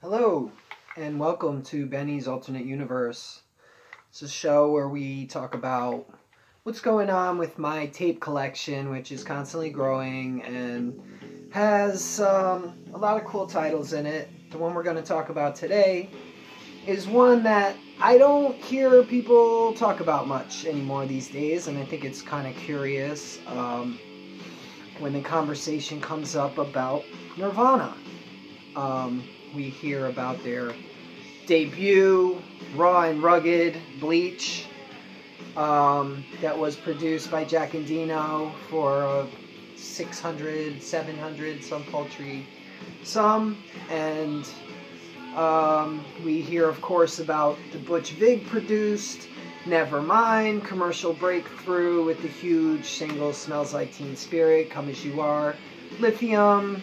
Hello, and welcome to Benny's Alternate Universe. It's a show where we talk about what's going on with my tape collection, which is constantly growing and has a lot of cool titles in it. The one we're going to talk about today is one that I don't hear people talk about much anymore these days, and I think it's kind of curious when the conversation comes up about Nirvana. We hear about their debut, Raw and Rugged, Bleach, that was produced by Jack and Dino for 600, 700, some paltry sum. And we hear, of course, about the Butch Vig produced Nevermind, commercial breakthrough with the huge single Smells Like Teen Spirit, Come As You Are, Lithium,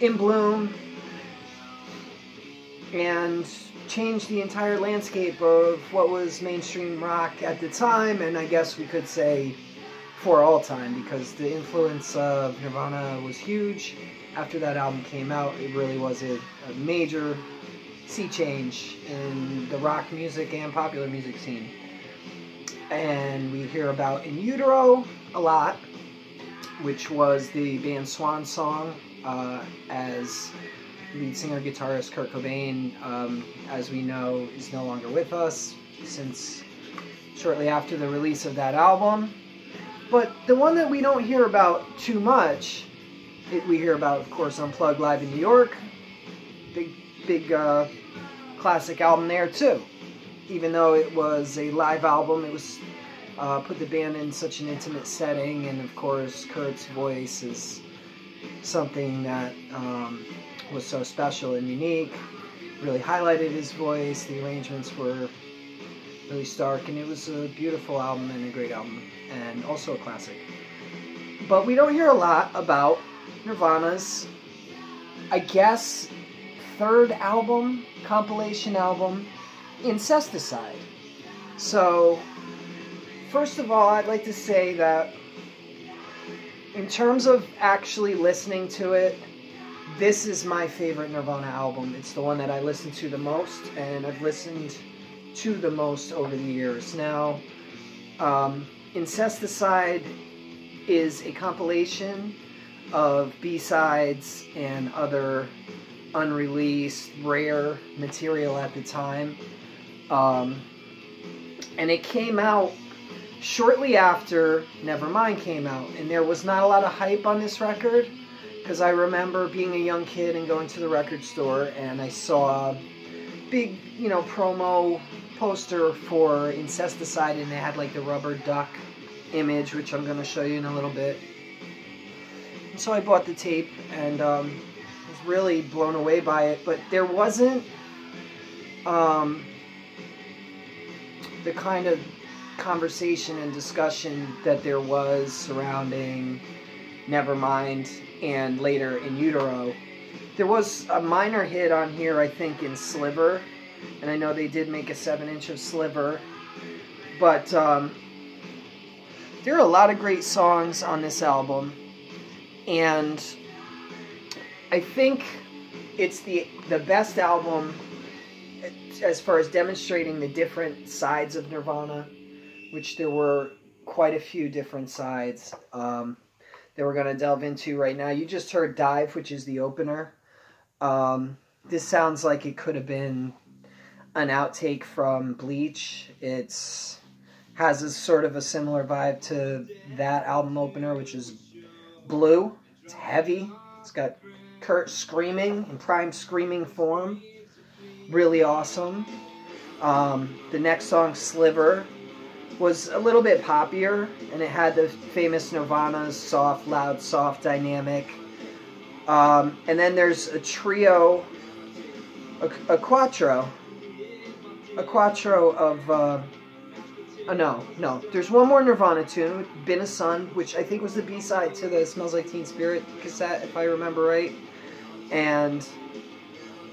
In Bloom, and changed the entire landscape of what was mainstream rock at the time, and I guess we could say for all time, because the influence of Nirvana was huge. After that album came out, it really was a major sea change in the rock music and popular music scene. And we hear about In Utero a lot, which was the band's swan song, as lead singer guitarist Kurt Cobain, as we know, is no longer with us since shortly after the release of that album. But the one that we don't hear about too much, we hear about, of course, Unplugged Live in New York. Big classic album there too. Even though it was a live album, it was put the band in such an intimate setting, and of course Kurt's voice is something that was so special and unique. Really highlighted his voice. The arrangements were really stark, and it was a beautiful album and a great album, and also a classic. But we don't hear a lot about Nirvana's, I guess, third album, compilation album, Incesticide. So, first of all, I'd like to say that in terms of actually listening to it, this is my favorite Nirvana album. It's the one that I listen to the most, and I've listened to the most over the years. Now, Incesticide is a compilation of B-sides and other unreleased, rare material at the time. And it came out shortly after Nevermind came out, and there was not a lot of hype on this record, because I remember being a young kid and going to the record store, and I saw a big, promo poster for Incesticide, and they had like the rubber duck image, which I'm going to show you in a little bit. And so I bought the tape, and was really blown away by it, but there wasn't the kind of conversation and discussion that there was surrounding Nevermind and later In Utero. There was a minor hit on here, I think, in Sliver, and I know they did make a 7-inch of Sliver, but there are a lot of great songs on this album, and I think it's the best album as far as demonstrating the different sides of Nirvana, which there were quite a few different sides that we're going to delve into right now. You just heard Dive, which is the opener. This sounds like it could have been an outtake from Bleach. It has a sort of a similar vibe to that album opener, which is Blue. It's heavy. It's got Kurt screaming in prime screaming form. Really awesome. The next song, Sliver, was a little bit poppier, and it had the famous Nirvana's soft, loud, soft dynamic. And then there's a trio, a quattro of, no, there's one more Nirvana tune, Been a Sun, which I think was the B-side to the Smells Like Teen Spirit cassette, if I remember right. And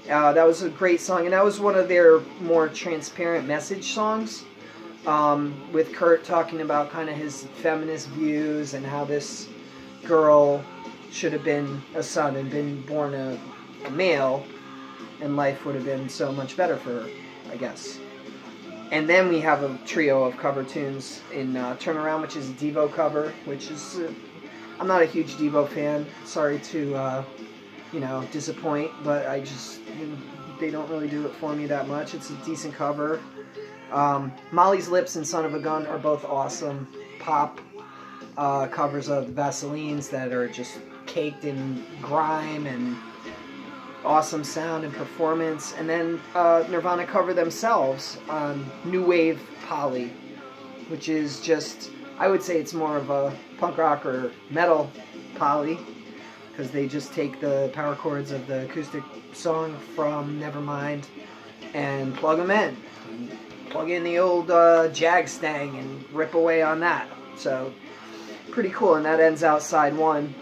that was a great song, and that was one of their more transparent message songs. With Kurt talking about kind of his feminist views and how this girl should have been a son and been born a a male, and life would have been so much better for her, I guess. And then we have a trio of cover tunes in Turnaround, which is a Devo cover, which is... I'm not a huge Devo fan. Sorry to, you know, disappoint, but I just... they don't really do it for me that much. It's a decent cover. Molly's Lips and Son of a Gun are both awesome pop covers of the Vaselines that are just caked in grime and awesome sound and performance. And then Nirvana cover themselves on New Wave Poly, which is just, I would say it's more of a punk rock or metal poly, because they just take the power chords of the acoustic song from Nevermind and plug them in. Plug in the old Jag Stang and rip away on that. So, pretty cool, and that ends out side one.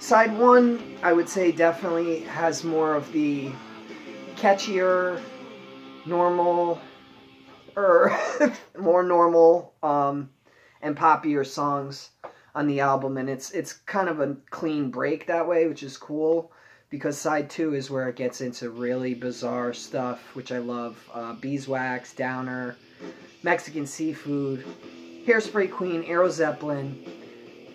Side one, I would say, definitely has more of the catchier, normal, more normal and poppier songs on the album, and it's kind of a clean break that way, which is cool, because side two is where it gets into really bizarre stuff, which I love. Beeswax, Downer, Mexican Seafood, Hairspray Queen, Aero Zeppelin.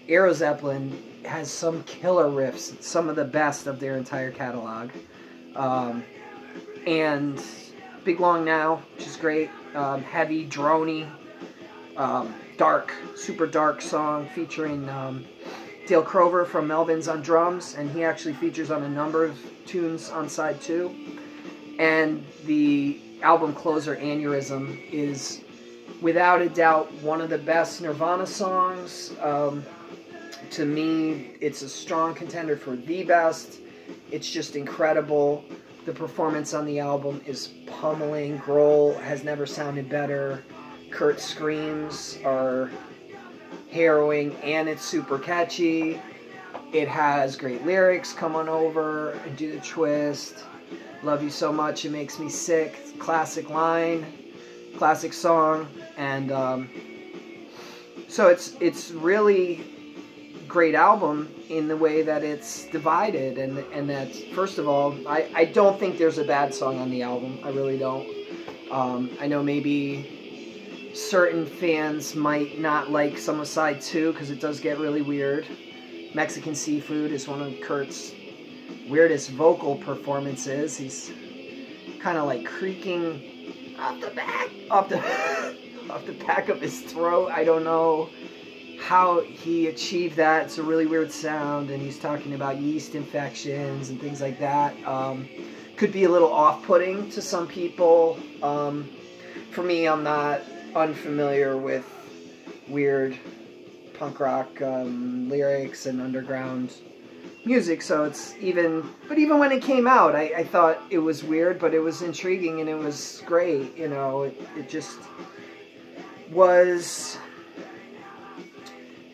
Aero Zeppelin has some killer riffs, some of the best of their entire catalog. And Big Long Now, which is great. Heavy, droney, dark, super dark song featuring Dale Crover from Melvins on drums, and he actually features on a number of tunes on side two. And the album closer, Aneurysm, is without a doubt one of the best Nirvana songs. To me, it's a strong contender for the best. It's just incredible. The performance on the album is pummeling. Grohl has never sounded better. Kurt's screams are harrowing, and it's super catchy. It has great lyrics. Come on over and do the twist. Love you so much, it makes me sick. Classic line, classic song, and so it's really great album in the way that it's divided, and that, first of all, I don't think there's a bad song on the album. I really don't. I know maybe certain fans might not like some of side two because it does get really weird. Mexican Seafood is one of Kurt's weirdest vocal performances. He's kind of like creaking off the back of his throat. I don't know how he achieved that. It's a really weird sound, and he's talking about yeast infections and things like that. Could be a little off-putting to some people. For me, I'm not unfamiliar with weird punk rock lyrics and underground music, so it's even, but even when it came out, I thought it was weird, but it was intriguing and it was great, you know. It just was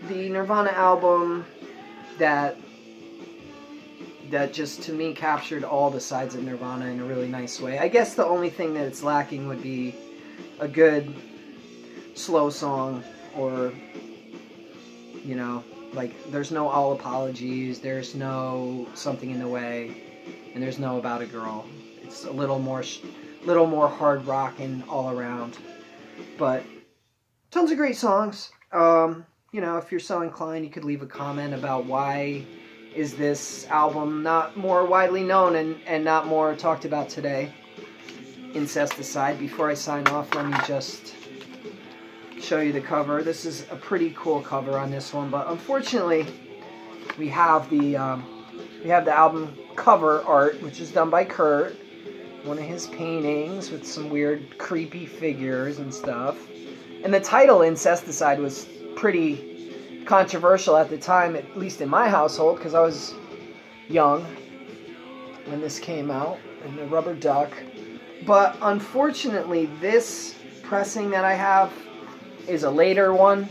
the Nirvana album that just, to me, captured all the sides of Nirvana in a really nice way. I guess the only thing that it's lacking would be a good slow song, or, you know, like, there's no All Apologies, there's no Something in the Way, and there's no About a Girl. It's a little more hard rockin' all around, but tons of great songs. You know, if you're so inclined, you could leave a comment about why is this album not more widely known and not more talked about today. Incesticide. Before I sign off, let me just show you the cover. This is a pretty cool cover on this one, but unfortunately, we have the album cover art, which is done by Kurt, one of his paintings with some weird, creepy figures and stuff. And the title Incesticide was pretty controversial at the time, at least in my household, because I was young when this came out, and the Rubber Duck. But unfortunately, this pressing that I have is a later one.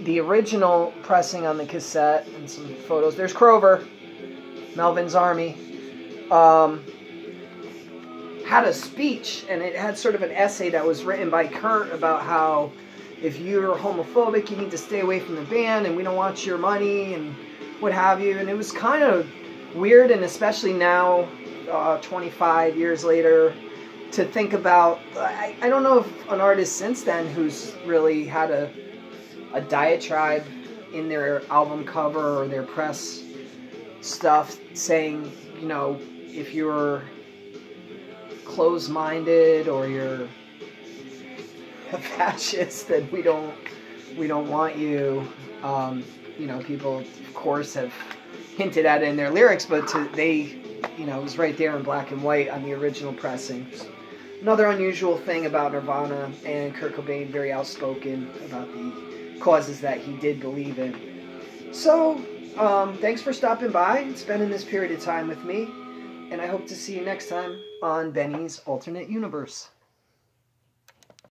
The original pressing on the cassette, and some photos. There's Crover, Melvin's Army. Had a speech, and it had sort of an essay that was written by Kurt about how if you're homophobic, you need to stay away from the band, and we don't want your money, and what have you. And it was kind of weird, and especially now, 25 years later, to think about, I don't know if an artist since then who's really had a diatribe in their album cover or their press stuff saying, you know, if you're closed-minded or you're a fascist, then we don't want you. You know, people of course have hinted at it in their lyrics, but you know, it was right there in black and white on the original pressings. Another unusual thing about Nirvana, and Kurt Cobain very outspoken about the causes that he did believe in. So, thanks for stopping by and spending this period of time with me, and I hope to see you next time on Benny's Alternate Universe.